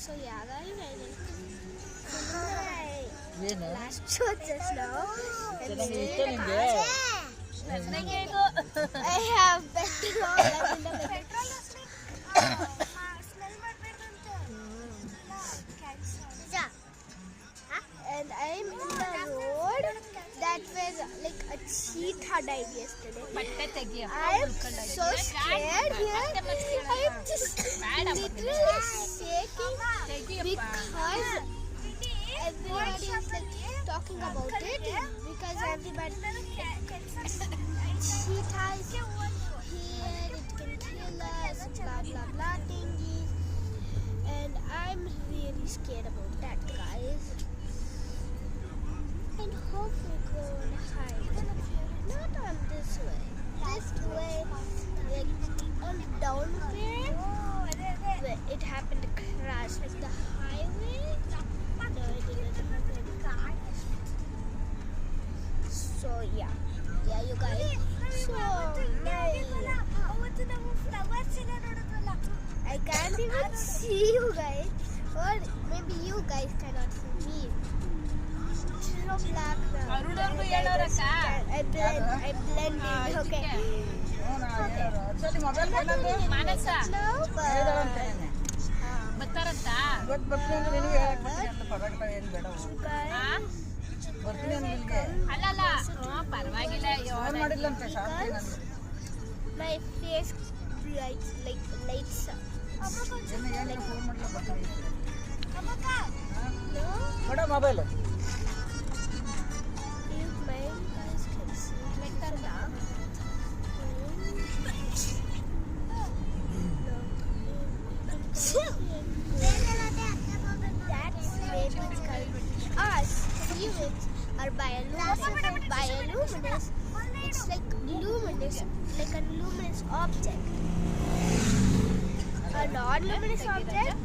So yeah, guys, ಏನು last shot just now. ಚೆನ್ನಾಗಿ ಇಷ್ಟ ನಿಮಗೆ I have petrol. And I'm in the road that was like a cheetah died yesterday. I'm so scared here. I'm just literally shaking because everybody is like talking about it. Because everybody cheetah is here, it can kill us, blah blah blah thingies. And I'm really scared about that, guys. And hopefully go and hide. Not on this way. This way, like on down there, where it happened to crash. Like the highway. No, it didn't happen. So yeah, you guys. So nice. I can't even see you guys, or maybe you guys cannot see me. So black now. I blend in. Okay. ಸರಿ mobile ಬಂದಂತೆ ಮಾನಸ No, ಬರ್ತಾರಂತ ಇವತ್ತು ಬರ್ತೀನಿ ಅಂದ್ರೆ ನಿನಗೆ ಹೇಳಕ್ ಬರ್ತೀನಿ ಅಂತ ಪರವಾಗಿಲ್ಲ ಏನು ಬೇಡ ಬರ್ತೀನಿ ಅಂದ್ರೆ ಅಲ್ಲಲ್ಲ ಪರವಾಗಿಲ್ಲ ಫೋನ್ ಮಾಡಿಲ್ಲಂತೆ ಶಾಂತಿ ನನಗೆ my face lights up. ಏನು ಫೋನ್ ಮಾಡಿಲ್ಲ ಬರ್ತೀನಿ No, ಕೊಡ mobile you guys can see. That's maybe it's called us humans are bioluminescent. It's like luminous, like a luminous object. A non-luminous object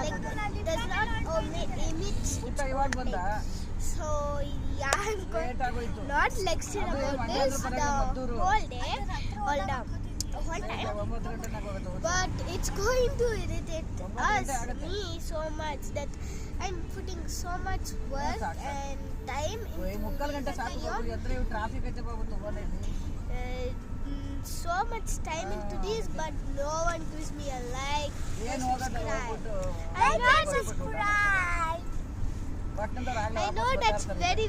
like does not emit. ಊಟ ಇವಾಗ ಬಂದ So yeah, I'm going late ಆಗೋಯ್ತು not lecture about this the whole day, all the whole time. 9 ಗಂಟೆನಾಗ ಹೋಗುತ್ತೆ But it's going to irritate me so much that I'm putting so much work and time ಮುಕ್ಕಾಲು ಗಂಟೆ ಸಾಕು ಹೋಗಿ ಅಂದ್ರೆ ಇವು traffic ಐತೆ ಬಾಬು ತುಂಬಾನೇ so much time into this, but no one gives me a like. ಏನು ಹೋಗೋದು ಹೋಗ್ಬಿಟ್ಟು I can't subscribe. I know that's very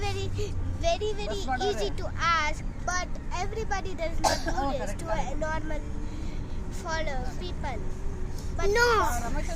easy to ask, but everybody does not do this to a normal follow people. But Ramesh